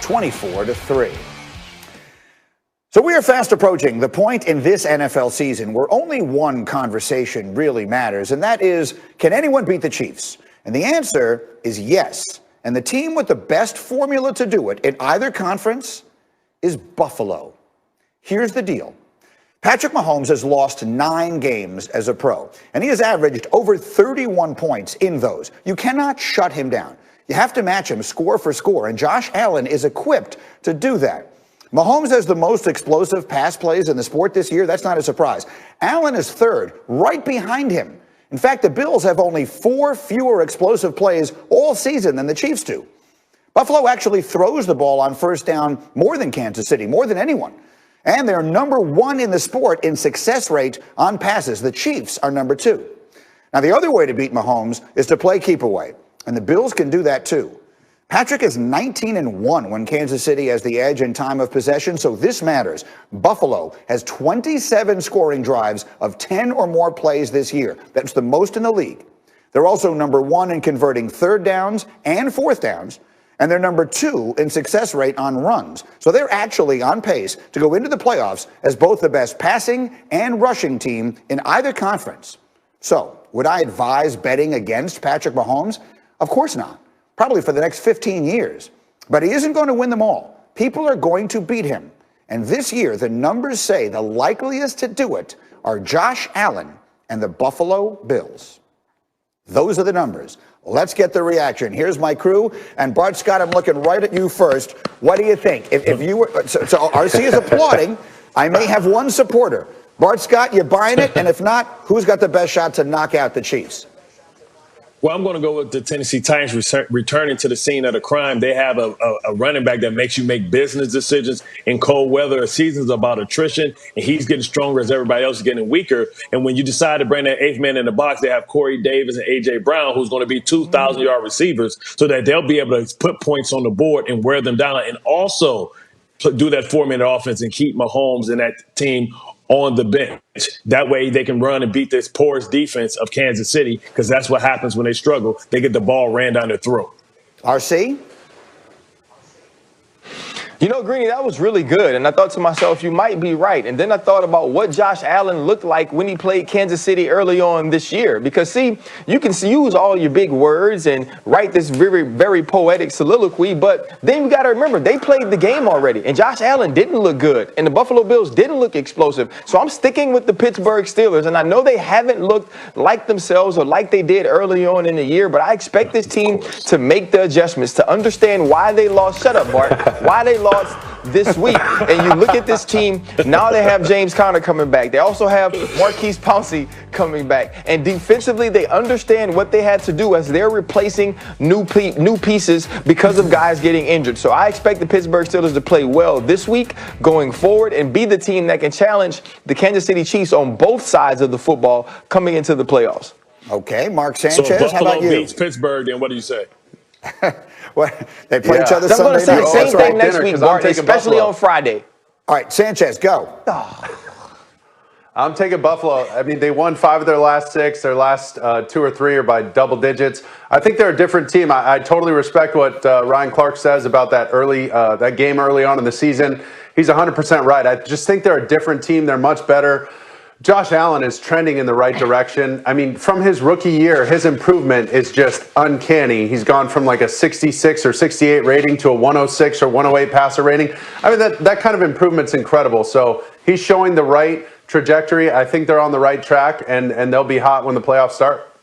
24-3. So we are fast approaching the point in this NFL season where only one conversation really matters, and that is, can anyone beat the Chiefs? And the answer is yes. And the team with the best formula to do it in either conference is Buffalo. Here's the deal. Patrick Mahomes has lost 9 games as a pro, and he has averaged over 31 points in those. You cannot shut him down. You have to match him score for score, and Josh Allen is equipped to do that. Mahomes has the most explosive pass plays in the sport this year. That's not a surprise. Allen is third, right behind him. In fact, the Bills have only 4 fewer explosive plays all season than the Chiefs do. Buffalo actually throws the ball on first down more than Kansas City, more than anyone. And they're number 1 in the sport in success rate on passes. The Chiefs are number 2. Now, the other way to beat Mahomes is to play keep away, and the Bills can do that too. Patrick is 19-1 when Kansas City has the edge in time of possession, so this matters. Buffalo has 27 scoring drives of 10 or more plays this year. That's the most in the league. They're also number 1 in converting third downs and fourth downs, and they're number 2 in success rate on runs. So they're actually on pace to go into the playoffs as both the best passing and rushing team in either conference. So, would I advise betting against Patrick Mahomes? Of course not. Probably for the next 15 years. But he isn't going to win them all. People are going to beat him. And this year, the numbers say the likeliest to do it are Josh Allen and the Buffalo Bills. Those are the numbers. Let's get the reaction. Here's my crew. And Bart Scott, I'm looking right at you first. What do you think? If you were, so RC is applauding. I may have one supporter. Bart Scott, you buying it? And if not, who's got the best shot to knock out the Chiefs? Well, I'm going to go with the Tennessee Titans returning to the scene of the crime. They have a running back that makes you make business decisions in cold weather. A season's about attrition, and he's getting stronger as everybody else is getting weaker. And when you decide to bring that 8th man in the box, they have Corey Davis and A.J. Brown, who's going to be 2,000-yard receivers, so that they'll be able to put points on the board and wear them down, and also do that 4-minute offense and keep Mahomes and that team on the bench. That way they can run and beat this porous defense of Kansas City, because that's what happens when they struggle. They get the ball ran down their throat. RC? You know, Greeny, that was really good. And I thought to myself, you might be right. And then I thought about what Josh Allen looked like when he played Kansas City early on this year. Because, see, you can use all your big words and write this very, very poetic soliloquy. But then you got to remember, they played the game already. And Josh Allen didn't look good. And the Buffalo Bills didn't look explosive. So I'm sticking with the Pittsburgh Steelers. And I know they haven't looked like themselves or like they did early on in the year. But I expect this team to make the adjustments, to understand why they lost. Shut up, Bart. Why they lost this week. And you look at this team, now they have James Conner coming back. They also have Maurkice Pouncey coming back. And defensively, they understand what they had to do as they're replacing new pieces because of guys getting injured. So I expect the Pittsburgh Steelers to play well this week going forward and be the team that can challenge the Kansas City Chiefs on both sides of the football coming into the playoffs. Okay, Mark Sanchez, so if how about you? Buffalo beats Pittsburgh, then what do you say? Well, they play each other Sunday night. night. Same thing next week, Bart, especially on Friday. All right, Sanchez, go. I'm taking Buffalo. I mean, they won 5 of their last 6. Their last 2 or 3 are by double digits. I think they're a different team. I totally respect what Ryan Clark says about that game early on in the season. He's 100% right. I just think they're a different team. They're much better. Josh Allen is trending in the right direction. I mean, from his rookie year, his improvement is just uncanny. He's gone from like a 66 or 68 rating to a 106 or 108 passer rating. I mean, that kind of improvement's incredible. So he's showing the right trajectory. I think they're on the right track, and they'll be hot when the playoffs start.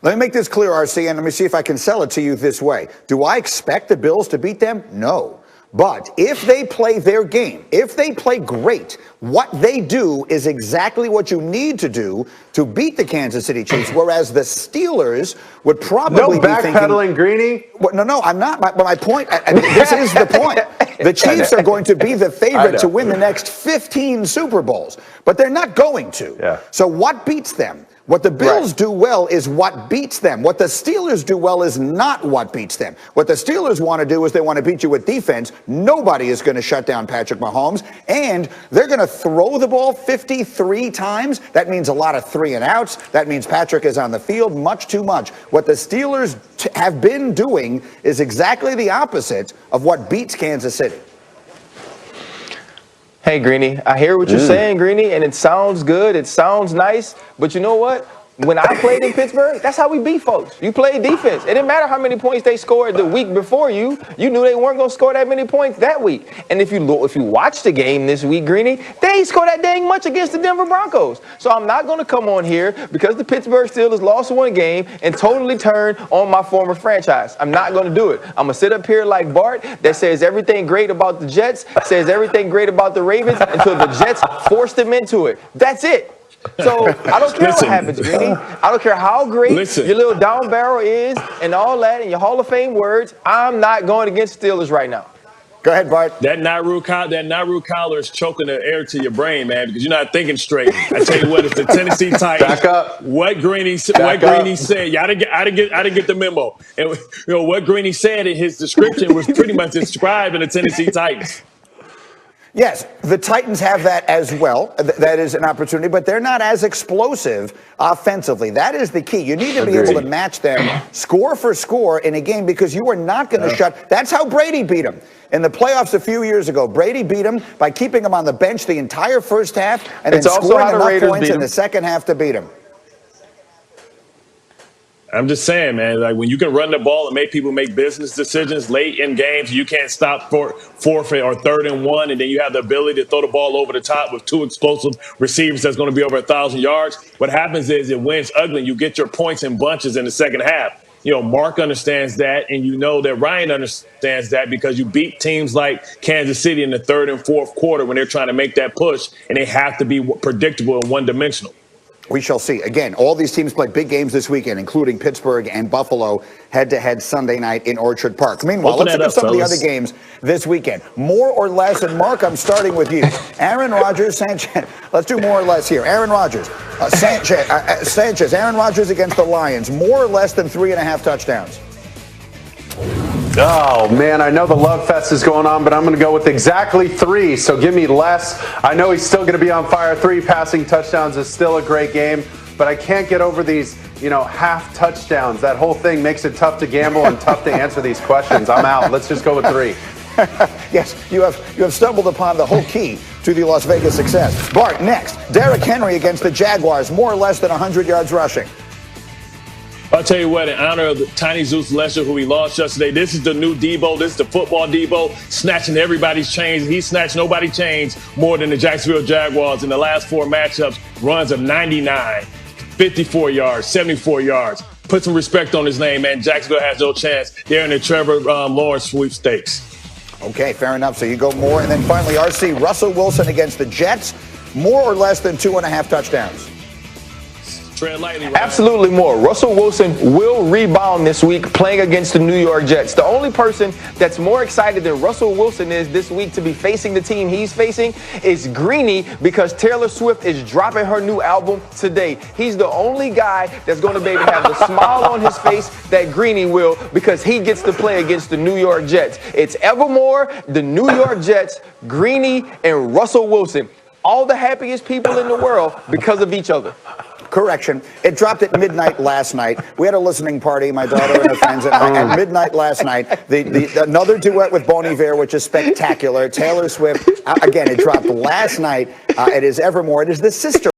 Let me make this clear, RC, and let me see if I can sell it to you this way. Do I expect the Bills to beat them? No. But if they play their game, if they play great, what they do is exactly what you need to do to beat the Kansas City Chiefs, whereas the Steelers would probably be thinking... No backpedaling, Greeny? Well, no, I'm not. My point, this is the point. The Chiefs are going to be the favorite to win the next 15 Super Bowls, but they're not going to. Yeah. So what beats them? What the Bills do well is what beats them. What the Steelers do well is not what beats them. What the Steelers want to do is they want to beat you with defense. Nobody is going to shut down Patrick Mahomes, and they're going to throw the ball 53 times. That means a lot of 3-and-outs. That means Patrick is on the field much too much. What the Steelers have been doing is exactly the opposite of what beats Kansas City. Hey, Greeny, I hear what you're saying, Greeny, and it sounds good. It sounds nice. But you know what? When I played in Pittsburgh, that's how we beat folks. You played defense. It didn't matter how many points they scored the week before you. You knew they weren't going to score that many points that week. And if you watch the game this week, Greeny, they ain't score that dang much against the Denver Broncos. So I'm not going to come on here because the Pittsburgh Steelers lost one game and totally turn on my former franchise. I'm not going to do it. I'm going to sit up here like Bart that says everything great about the Jets, says everything great about the Ravens until the Jets force them into it. That's it. So I don't care what happens, Greeny. I don't care how great your little down barrel is and all that and your Hall of Fame words. I'm not going against Steelers right now. Go ahead, Bart. That Nauru collar is choking the air to your brain, man, because you're not thinking straight. I tell you what, it's the Tennessee Titans. Back up. What Greeny said. Yeah, I didn't get the memo. And what Greeny said in his description was pretty much describing the Tennessee Titans. Yes, the Titans have that as well. That is an opportunity, but they're not as explosive offensively. That is the key. You need to be able to match them score for score in a game because you are not going to shut. That's how Brady beat him in the playoffs a few years ago. Brady beat him by keeping him on the bench the entire first half and then scoring enough points in the second half to beat him. I'm just saying, man, like when you can run the ball and make people make business decisions late in games, you can't stop for forfeit or 3rd and 1, and then you have the ability to throw the ball over the top with 2 explosive receivers that's going to be over 1,000 yards. What happens is it wins ugly. You get your points in bunches in the second half. Mark understands that, and you know that Ryan understands that because you beat teams like Kansas City in the 3rd and 4th quarter when they're trying to make that push, and they have to be predictable and one-dimensional. We shall see. Again, all these teams play big games this weekend, including Pittsburgh and Buffalo head-to-head Sunday night in Orchard Park. Meanwhile, let's look at some of the other games this weekend. More or less, and Mark, I'm starting with you. Aaron Rodgers, Sanchez. Let's do more or less here. Aaron Rodgers, Sanchez, Aaron Rodgers against the Lions. More or less than 3.5 touchdowns. Oh, man, I know the love fest is going on, but I'm going to go with exactly 3, so give me less. I know he's still going to be on fire. 3 passing touchdowns is still a great game, but I can't get over these, half touchdowns. That whole thing makes it tough to gamble and tough to answer these questions. I'm out. Let's just go with 3. Yes, you have stumbled upon the whole key to the Las Vegas success. Bart, next. Derrick Henry against the Jaguars, more or less than 100 yards rushing. I'll tell you what, in honor of the Tiny Zeus Lesher, who we lost yesterday, this is the new Debo. This is the football Debo, snatching everybody's chains. He snatched nobody's chains more than the Jacksonville Jaguars in the last 4 matchups. Runs of 99, 54 yards, 74 yards. Put some respect on his name, man. Jacksonville has no chance. They're in the Trevor Lawrence sweepstakes. Okay, fair enough. So you go more. And then finally, RC, Russell Wilson against the Jets, more or less than 2.5 touchdowns. Tread lightly, right? Absolutely more. Russell Wilson will rebound this week playing against the New York Jets. The only person that's more excited than Russell Wilson is this week to be facing the team he's facing is Greeny because Taylor Swift is dropping her new album today. He's the only guy that's going to be able to have the smile on his face that Greeny will because he gets to play against the New York Jets. It's Evermore, the New York Jets, Greeny, and Russell Wilson. All the happiest people in the world because of each other. Correction. It dropped at midnight last night. We had a listening party, my daughter and her friends and I, at midnight last night. Another duet with Bon Iver, which is spectacular. Taylor Swift. Again, it dropped last night. It is Evermore. It is the sister